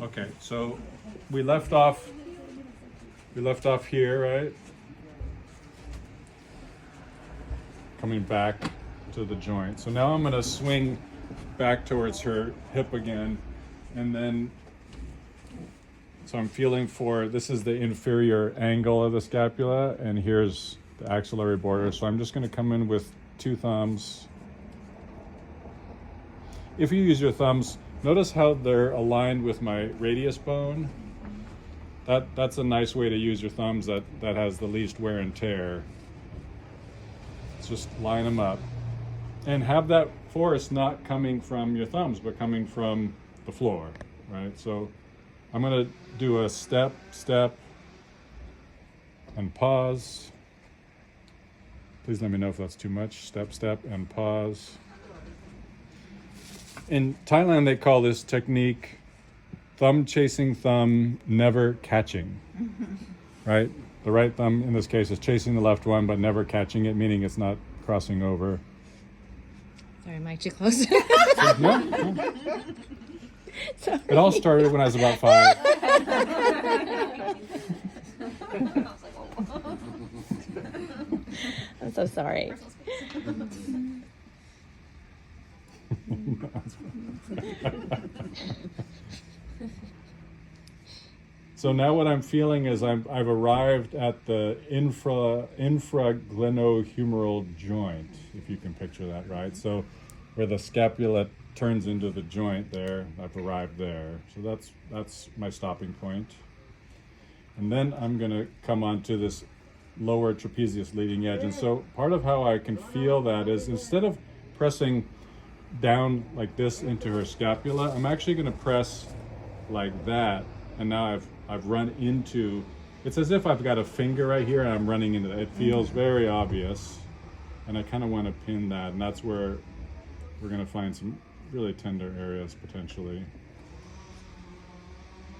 Okay, so we left off here, right? Coming back to the joint. So now I'm going to swing back towards her hip again, and then so I'm feeling for, this is the inferior angle of the scapula, and here's the axillary border. So I'm just going to come in with 2 thumbs. If you use your thumbs, notice how they're aligned with my radius bone. That's a nice way to use your thumbs that has the least wear and tear. Let's just line them up. And have that force not coming from your thumbs, but coming from the floor, right? So I'm gonna do a step, step, and pause. Please let me know if that's too much. Step, step, and pause. In Thailand, they call this technique thumb chasing thumb, never catching, right? The right thumb, in this case, is chasing the left one, but never catching it, meaning it's not crossing over. Sorry, mic too close. No. It all started when I was about 5. I'm so sorry. So now what I'm feeling is I've arrived at the infraglenohumeral joint, if you can picture that, right? So where the scapula turns into the joint there, I've arrived there. So that's my stopping point. And then I'm gonna come onto this lower trapezius leading edge. And so part of how I can feel that is, instead of pressing down like this into her scapula, I'm actually gonna press like that. And now I've run into, it's as if I've got a finger right here and I'm running into that. It feels very obvious. And I kind of want to pin that, and that's where we're going to find some really tender areas potentially.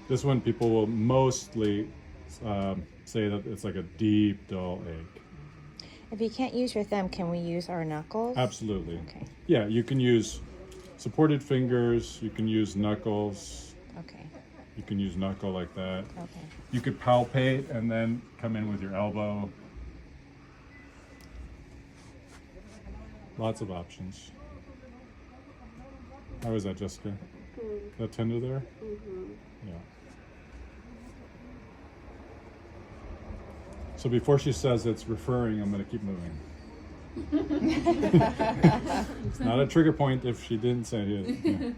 This one people will mostly say that it's like a deep, dull ache. If you can't use your thumb, can we use our knuckles? Absolutely. Okay. Yeah, you can use supported fingers, you can use knuckles. Okay. You can use knuckle like that. Okay. You could palpate and then come in with your elbow. Lots of options. How is that, Jessica? That tender there? Yeah. So before she says it's referring, I'm going to keep moving. It's not a trigger point if she didn't say it. Yeah.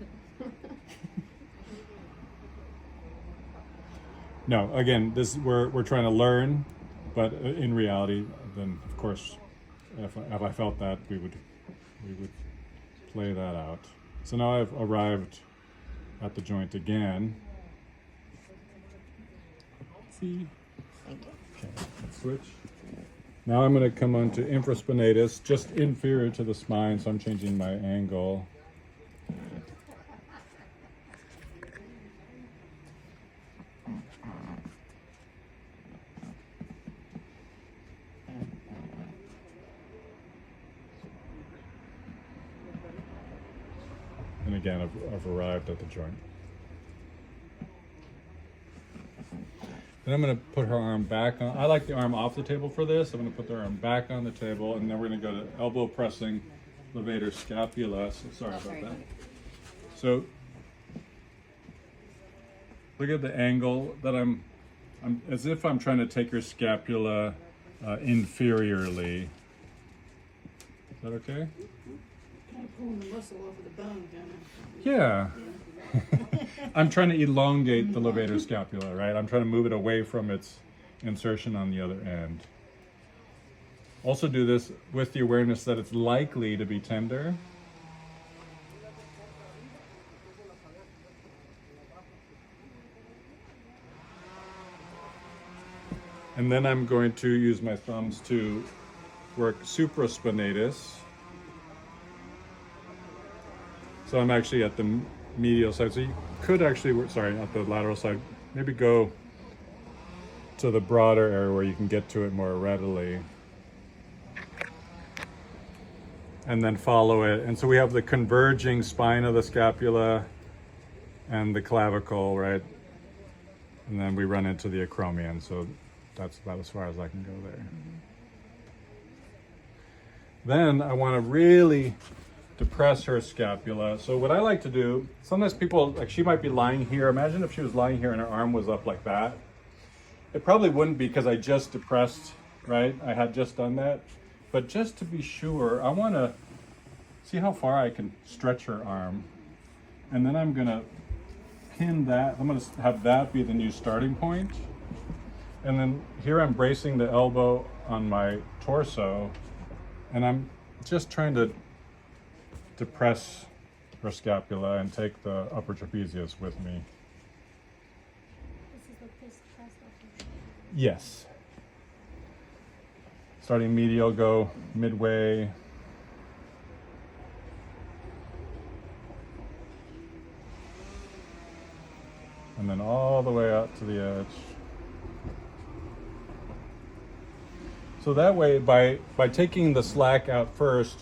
No, again, we're trying to learn, but in reality, then of course, if I felt that, we would play that out. So now I've arrived at the joint again. See? Thank you. Okay, let's switch. Now I'm going to come on to infraspinatus, just inferior to the spine, so I'm changing my angle. And again, I've arrived at the joint. Then I'm going to put her arm back on. I like the arm off the table for this. I'm going to put the arm back on the table, and then we're going to go to elbow pressing levator scapula. So sorry about that. So look at the angle that I'm as if I'm trying to take her scapula inferiorly. Is that okay? Kind of pulling the muscle off of the bone, kind of. Yeah. I'm trying to elongate the levator scapula, right? I'm trying to move it away from its insertion on the other end. Also do this with the awareness that it's likely to be tender. And then I'm going to use my thumbs to work supraspinatus. So I'm actually at the medial side. So you could actually work, sorry, at the lateral side, maybe go to the broader area where you can get to it more readily. And then follow it. And so we have the converging spine of the scapula. and the clavicle, right? And then we run into the acromion, so that's about as far as I can go there. Then I want to really depress her scapula. So what I like to do, sometimes people, like she might be lying here. Imagine if she was lying here and her arm was up like that. It probably wouldn't be because I just depressed, right? I had just done that. But just to be sure, I want to see how far I can stretch her arm. And then I'm going to pin that. I'm going to have that be the new starting point. And then here I'm bracing the elbow on my torso. And I'm just trying to depress her scapula and take the upper trapezius with me. This is the press off. Yes. Starting medial, go midway. And then all the way out to the edge. So that way, by taking the slack out first,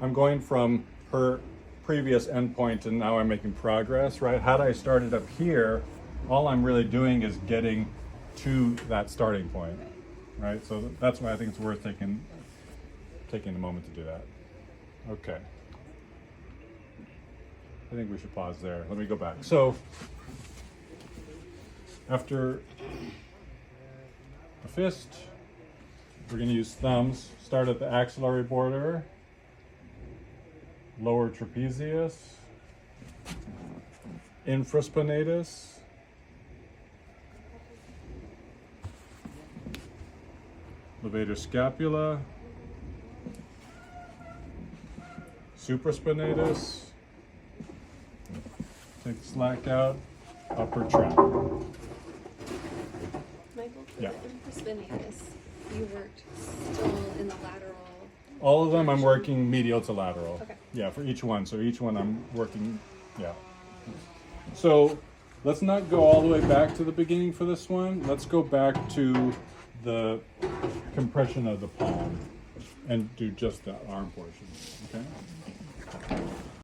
I'm going from her previous endpoint and now I'm making progress, right? Had I started up here, all I'm really doing is getting to that starting point, right? So that's why I think it's worth taking a moment to do that. Okay. I think we should pause there. Let me go back. So after a fist, we're going to use thumbs. Start at the axillary border, lower trapezius, infraspinatus, levator scapula, supraspinatus, take the slack out, upper trap. Michael, for Yeah. the infraspinatus, you worked still in the lateral. All of them I'm working medial to lateral. Okay. Yeah, for each one. So each one I'm working, yeah. So let's not go all the way back to the beginning for this one. Let's go back to the compression of the palm and do just the arm portion, okay?